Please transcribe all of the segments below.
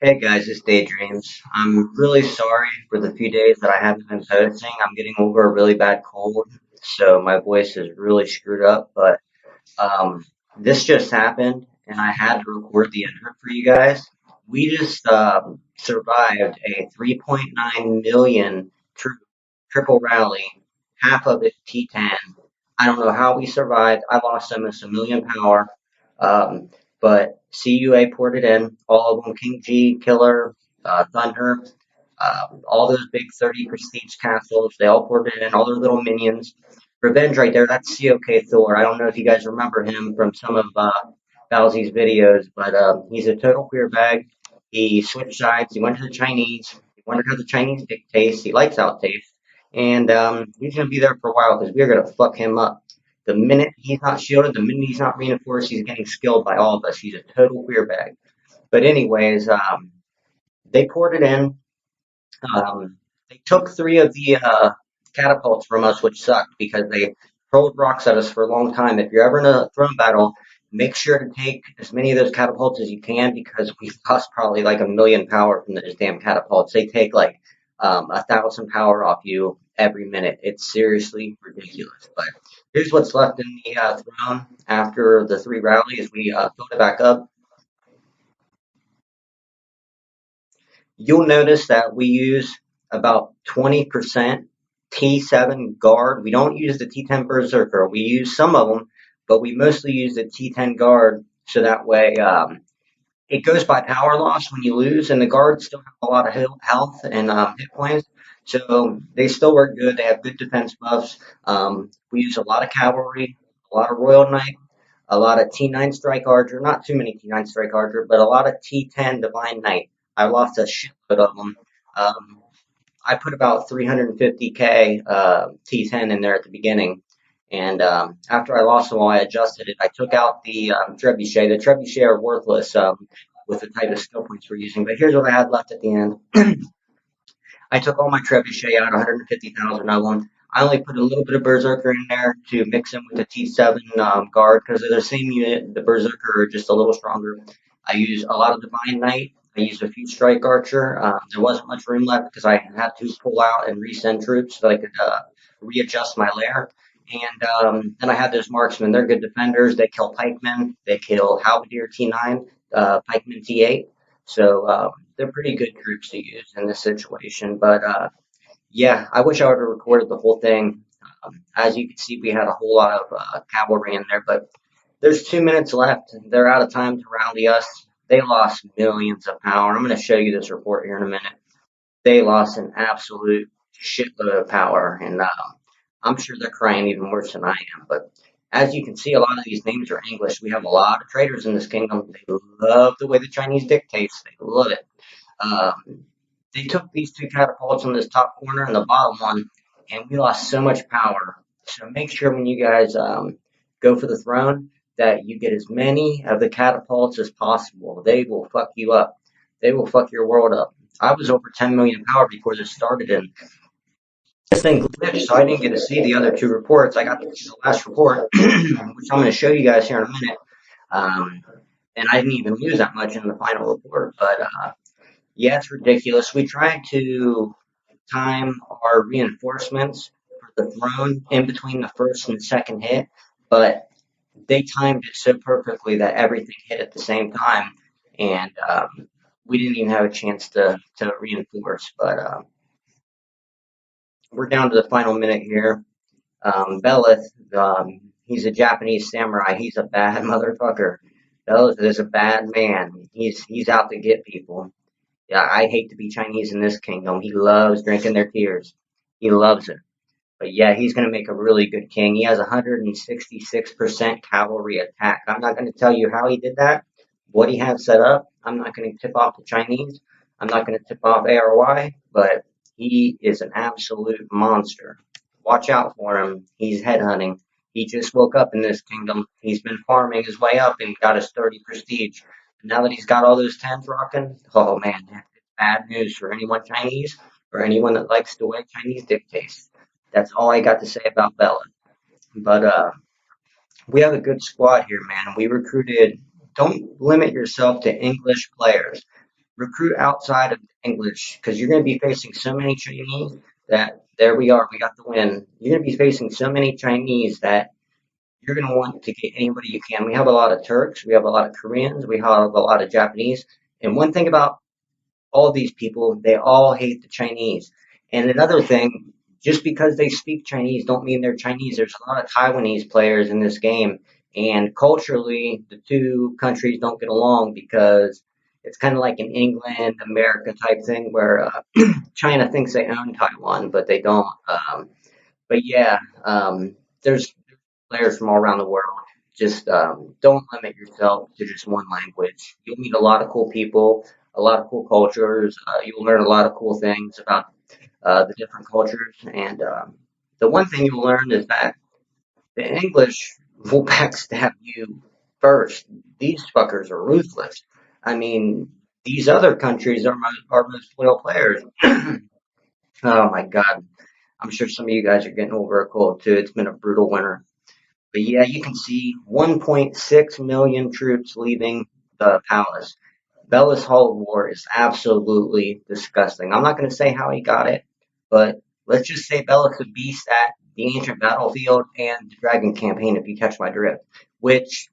Hey guys, it's Daydreams. I'm really sorry for the few days that I haven't been posting. I'm getting over a really bad cold, so my voice is really screwed up. But um, this just happened, and I had to record the intro for you guys. We just survived a 3.9 million triple rally, half of it T10. I don't know how we survived. I lost almost a million power. Um, but CUA poured it in, all of them, King G, Killer, Thunder, all those big 30 prestige castles, they all poured it in, all their little minions. Revenge right there, that's COK Thor. I don't know if you guys remember him from some of Bowsy's videos, but he's a total queer bag. He switched sides, he went to the Chinese, he wondered how the Chinese taste, he likes out taste, and he's going to be there for a while because we're going to fuck him up. The minute he's not shielded, the minute he's not reinforced, he's getting skilled by all of us. He's a total queer bag. But anyways, they poured it in. They took three of the catapults from us, which sucked because they hurled rocks at us for a long time. If you're ever in a throne battle, make sure to take as many of those catapults as you can because we lost probably like a million power from those damn catapults. They take like 1,000 power off you every minute. It's seriously ridiculous. But here's what's left in the throne after the three rallies. We filled it back up. You'll notice that we use about 20% T7 guard. We don't use the T10 Berserker. We use some of them, but we mostly use the T10 guard so that way it goes by power loss when you lose, and the guards still have a lot of health and hit points. So they still work good. They have good defense buffs. We use a lot of cavalry, a lot of Royal Knight, a lot of T9 Strike Archer, not too many T9 Strike Archer, but a lot of T10 Divine Knight. I lost a shitload of them. Um, I put about 350k T10 in there at the beginning, and after I lost them all, I adjusted it. I took out the trebuchet. The trebuchet are worthless with the type of skill points we're using. But here's what I had left at the end. I took all my trebuchet out, 150,000 of them. I only put a little bit of Berserker in there to mix in with the T7 guard because they're the same unit. The Berserker are just a little stronger. I use a lot of Divine Knight. I used a few Strike Archer. There wasn't much room left because I had to pull out and resend troops so that I could readjust my lair. And then I had those marksmen. They're good defenders. They kill pikemen. They kill halberdier T9, pikemen T8. So they're pretty good troops to use in this situation. But yeah, I wish I would have recorded the whole thing. As you can see, we had a whole lot of cavalry in there, but there's 2 minutes left. They're out of time to rally us. They lost millions of power. I'm going to show you this report here in a minute. They lost an absolute shitload of power, and I'm sure they're crying even worse than I am. But as you can see, a lot of these names are English. We have a lot of traders in this kingdom. They love the way the Chinese dictates. They love it. They took these two catapults on this top corner and the bottom one, and we lost so much power. So make sure when you guys go for the throne that you get as many of the catapults as possible. They will fuck you up. They will fuck your world up. I was over 10 million power before this started, and this thing glitched, so I didn't get to see the other two reports. I got to see the last report, which I'm going to show you guys here in a minute. Um, and I didn't even lose that much in the final report, but yeah, it's ridiculous. We tried to time our reinforcements for the throne in between the first and the second hit, but they timed it so perfectly that everything hit at the same time, and we didn't even have a chance to reinforce. But we're down to the final minute here. Belith, he's a Japanese samurai. He's a bad motherfucker. Belith is a bad man. He's out to get people. Yeah, I hate to be Chinese in this kingdom. He loves drinking their tears. He loves it. But yeah, he's going to make a really good king. He has 166% cavalry attack. I'm not going to tell you how he did that, what he has set up. I'm not going to tip off the Chinese. I'm not going to tip off ARY, but he is an absolute monster. Watch out for him. He's headhunting. He just woke up in this kingdom. He's been farming his way up and got his 30 prestige. Now that he's got all those 10s rocking, oh man, that's bad news for anyone Chinese or anyone that likes the way Chinese dictates. That's all I got to say about Bella. But we have a good squad here, man. We recruited. Don't limit yourself to English players. recruit outside of English because you're going to be facing so many Chinese that there we are, we got the win. You're going to be facing so many Chinese that you're going to want to get anybody you can. We have a lot of Turks, we have a lot of Koreans, we have a lot of Japanese. And one thing about all these people, they all hate the Chinese. And another thing, just because they speak Chinese don't mean they're Chinese. There's a lot of Taiwanese players in this game, and culturally, the two countries don't get along because it's kind of like an England, America type thing where China thinks they own Taiwan, but they don't. But yeah, there's players from all around the world. Just don't limit yourself to just one language. You'll meet a lot of cool people, a lot of cool cultures. You'll learn a lot of cool things about the different cultures. And the one thing you'll learn is that the English will backstab you first. These fuckers are ruthless. I mean, these other countries are our most loyal players. Oh my God. I'm sure some of you guys are getting over a cold too. It's been a brutal winter. But yeah, you can see 1.6 million troops leaving the palace. Bella's Hall of War is absolutely disgusting. I'm not going to say how he got it, but let's just say Bella could beast at the Ancient Battlefield and the Dragon Campaign, if you catch my drift. Which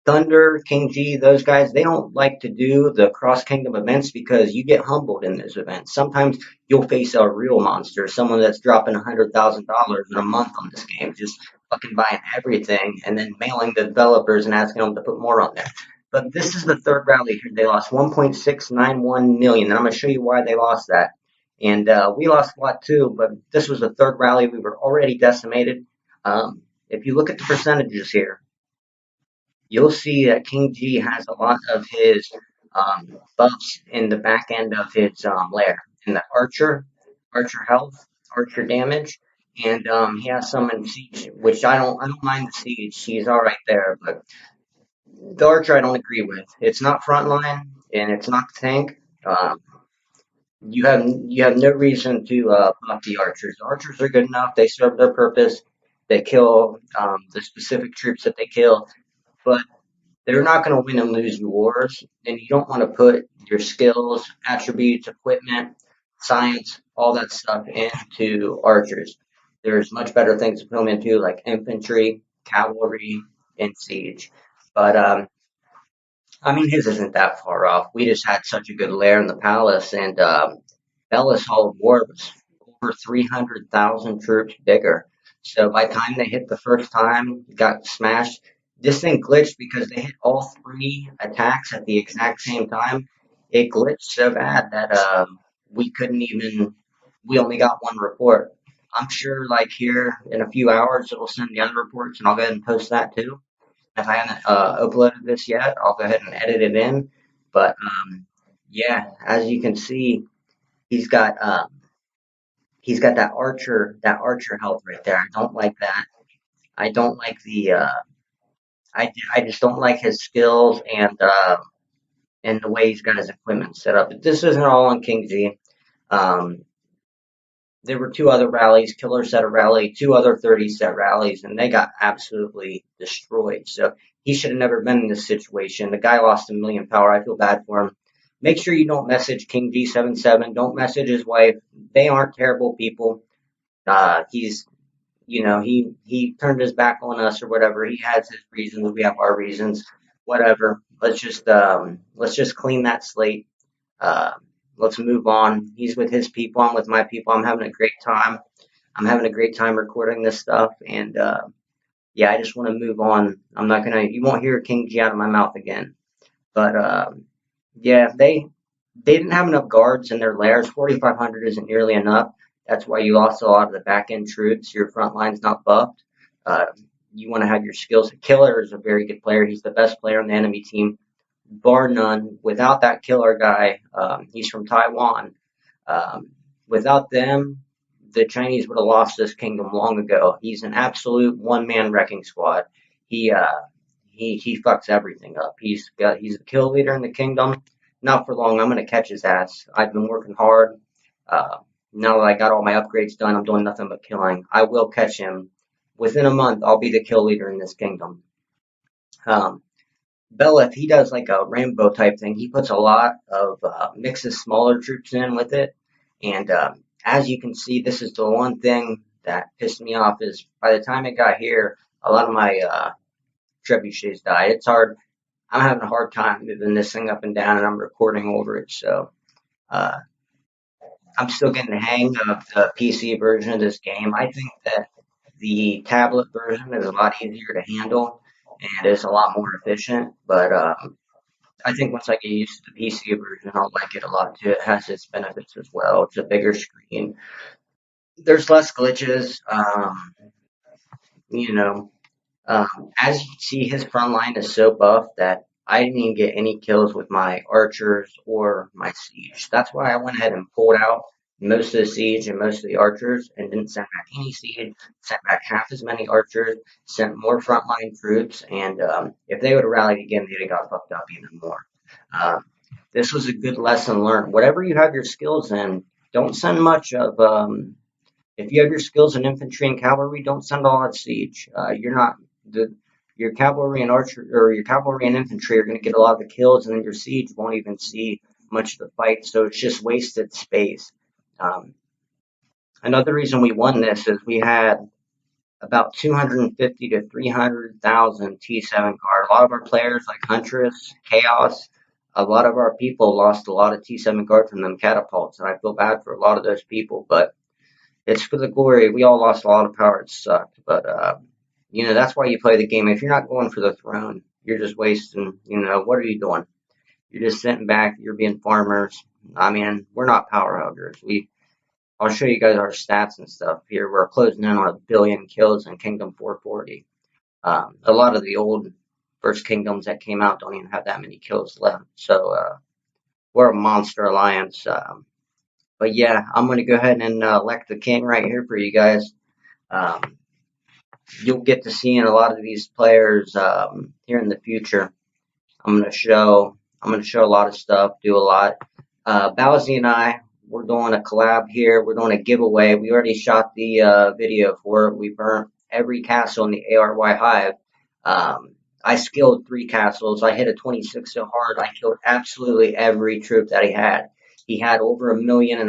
Thunder, King G, those guys, they don't like to do the cross kingdom events because you get humbled in those events. Sometimes you'll face a real monster, someone that's dropping $100,000 in a month on this game, just fucking buying everything and then mailing the developers and asking them to put more on there. But this is the third rally here. They lost 1.691 million, and I'm going to show you why they lost that. And we lost a lot too, but this was the third rally. We were already decimated. If you look at the percentages here, you'll see that King G has a lot of his buffs in the back end of his lair. In the archer health, archer damage, and he has some in siege, which I don't mind the siege. He's all right there, but the archer I don't agree with. It's not frontline and it's not the tank. Um, you have no reason to buff the archers. Archers are good enough. They serve their purpose. They kill the specific troops that they kill, but they're not going to win and lose wars, and you don't want to put your skills, attributes, equipment, science, all that stuff into archers. There's much better things to put them into, like infantry, cavalry, and siege. But I mean, his isn't that far off. We just had such a good lair in the palace, and Bella's Hall of War was over 300,000 troops bigger. So by the time they hit the first time, got smashed. This thing glitched because they hit all three attacks at the exact same time. It glitched so bad that we couldn't even. We only got one report. I'm sure, like here in a few hours, it'll send the other reports, and I'll go ahead and post that too. If I haven't uploaded this yet, I'll go ahead and edit it in. But yeah, as you can see, he's got that archer health right there. I don't like that. I don't like the I just don't like his skills and the way he's got his equipment set up. But this isn't all on King G. Um, there were two other rallies. Killer set a rally, two other 30 set rallies, and they got absolutely destroyed. So he should have never been in this situation. The guy lost a million power. I feel bad for him. Make sure you don't message King G77. Don't message his wife. They aren't terrible people. He's he turned his back on us or whatever. He has his reasons. We have our reasons. Whatever. Let's just clean that slate. Uh, let's move on. He's with his people. I'm with my people. I'm having a great time. I'm having a great time recording this stuff. And yeah, I just want to move on. I'm not gonna. You won't hear King G out of my mouth again. But yeah, they didn't have enough guards in their lairs. 4,500 isn't nearly enough. That's why you lost a lot of the back end troops. Your front line's not buffed. Uh, you want to have your skills. Killer is a very good player. He's the best player on the enemy team, bar none. Without that killer guy, he's from Taiwan. Um, without them, the Chinese would have lost this kingdom long ago. He's an absolute one man wrecking squad. He uh, he fucks everything up. He's the kill leader in the kingdom. Not for long. I'm gonna catch his ass. I've been working hard. Uh, now that I got all my upgrades done, I'm doing nothing but killing. I will catch him. Within a month, I'll be the kill leader in this kingdom. Um, Belith, he does like a rainbow type thing. He puts a lot of mixes smaller troops in with it, and as you can see, this is the one thing that pissed me off is by the time it got here, a lot of my trebuchets died. It's hard. I'm having a hard time moving this thing up and down, and I'm recording over it. So uh, I'm still getting the hang of the PC version of this game. I think that the tablet version is a lot easier to handle and is a lot more efficient. But I think once I get used to the PC version, I'll like it a lot too. It has its benefits as well. It's a bigger screen. There's less glitches. You know, as you can see, his front line is so buff that I didn't even get any kills with my archers or my siege. That's why I went ahead and pulled out most of the siege and most of the archers and didn't send back any siege, sent back half as many archers, sent more frontline troops, and if they would have rallied again, they'd have got fucked up even more. Um, this was a good lesson learned. Whatever you have your skills in, don't send much of if you have your skills in infantry and cavalry, don't send all at siege. You're not the your cavalry and archer or your cavalry and infantry are going to get a lot of the kills, and then your siege won't even see much of the fight. So it's just wasted space. Um, Another reason we won this is we had about 250 to 300,000 T7 guard. A lot of our players, like Huntress, Chaos, a lot of our people lost a lot of T7 guard from them catapults, and I feel bad for a lot of those people, but it's for the glory. We all lost a lot of power. It sucked, but that's why you play the game. If you're not going for the throne, you're just wasting. What are you doing? You're just sitting back. You're being farmers. I mean, we're not power huggers. I'll show you guys our stats and stuff here. We're closing in on 1 billion kills in Kingdom 440. A lot of the old first kingdoms that came out don't even have that many kills left. So we're a monster alliance. But yeah, I'm going to go ahead and elect the king right here for you guys. Um, you'll get to seeing a lot of these players here in the future. I'm gonna show a lot of stuff, do a lot. Bowsy and I, we're doing a collab here. We're doing a giveaway. We already shot the video for it. We burnt every castle in the ARY Hive. Um, I skilled 3 castles. I hit a 26 so hard. I killed absolutely every troop that he had. He had over 1.5 million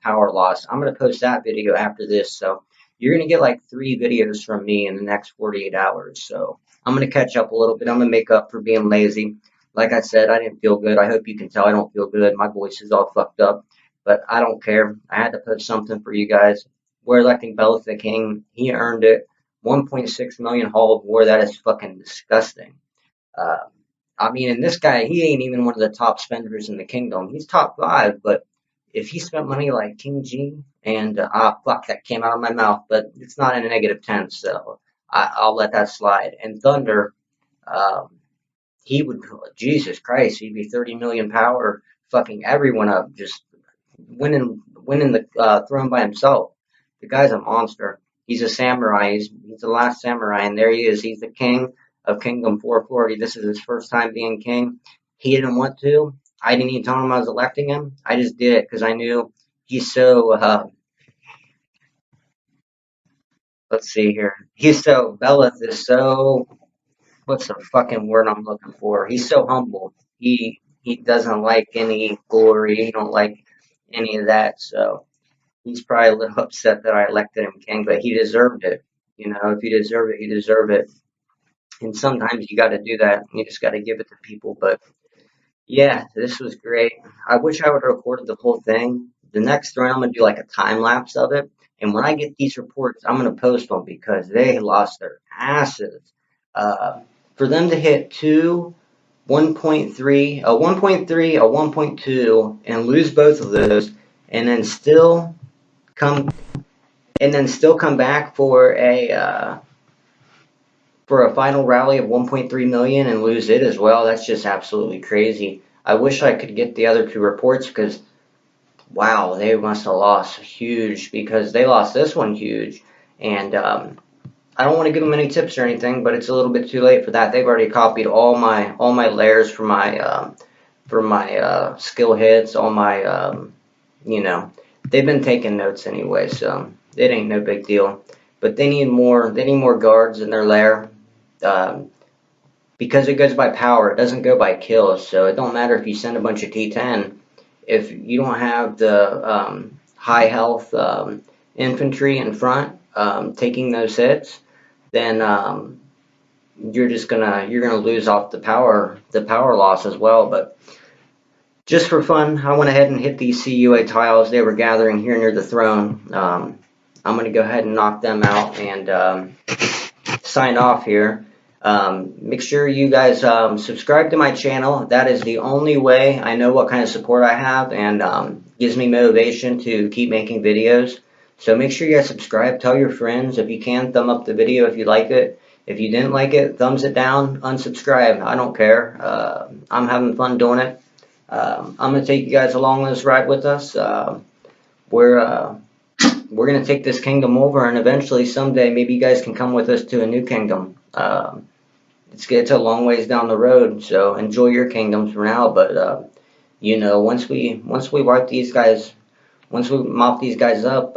power loss. I'm gonna post that video after this. So you're gonna get like 3 videos from me in the next 48 hours. So I'm gonna catch up a little bit. I'm gonna make up for being lazy. Like I said, I didn't feel good. I hope you can tell I don't feel good. My voice is all fucked up, but I don't care. I had to post something for you guys. We're electing Bellis the King. He earned it. 1.6 million Hall of War. That is fucking disgusting. Uh, I mean, and this guy, he ain't even one of the top spenders in the kingdom. He's top 5, but if he spent money like King G and fuck, that came out of my mouth, but it's not in a negative 10, so I'll let that slide. And Thunder, um, he would, Jesus Christ, he'd be 30 million power, fucking everyone up, just winning the throne by himself. The guy's a monster. He's a samurai. He's the last samurai, and there he is. He's the king of Kingdom 440. This is his first time being king. He didn't want to. I didn't even tell him I was electing him. I just did it because I knew he's so. Let's see here. He's so Belith is so what's the fucking word I'm looking for? He's so humble. He doesn't like any glory. He don't like any of that. So he's probably a little upset that I elected him king, but he deserved it. If you deserve it, you deserve it. And sometimes you got to do that. You just got to give it to people. But yeah, this was great. I wish I would have recorded the whole thing. The next round, I'm gonna do like a time lapse of it. And when I get these reports, I'm gonna post them because they lost their asses. Uh, for them to hit 1.3, a 1.3, a 1.2, and lose both of those, and then still come come back for a final rally of 1.3 million and lose it as well. That's just absolutely crazy. I wish I could get the other 2 reports because wow, they must have lost huge because they lost this one huge. And I don't want to give them any tips or anything, but it's a little bit too late for that. They've already copied all my layers for my skill hits, all my you know they've been taking notes anyway, so it ain't no big deal. But they need more guards in their lair. Um, because it goes by power, it doesn't go by kills. So it don't matter if you send a bunch of T10. If you don't have the high health infantry in front taking those hits, then you're gonna lose off the power loss as well. But just for fun, I went ahead and hit these CUA tiles. They were gathering here near the throne. I'm gonna go ahead and knock them out and sign off here. Make sure you guys subscribe to my channel. That is the only way I know what kind of support I have, and gives me motivation to keep making videos. So make sure you guys subscribe. Tell your friends. If you can, thumb up the video if you like it. If you didn't like it, thumbs it down, unsubscribe. I don't care. I'm having fun doing it. I'm going to take you guys along this ride with us. We're we're going to take this kingdom over, and eventually someday maybe you guys can come with us to a new kingdom. It's a long ways down the road, so enjoy your kingdoms for now. But once we wipe these guys, once we mop these guys up,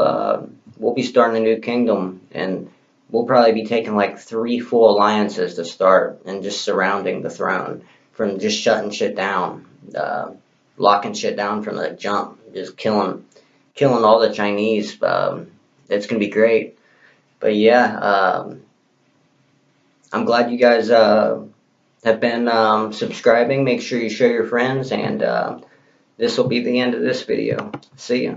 we'll be starting a new kingdom, and we'll probably be taking like 3 full alliances to start, and just surrounding the throne from just shutting shit down, locking shit down from the jump, just killing all the Chinese. It's gonna be great. But yeah, I'm glad you guys have been subscribing. Make sure you show your friends, and this will be the end of this video. See ya.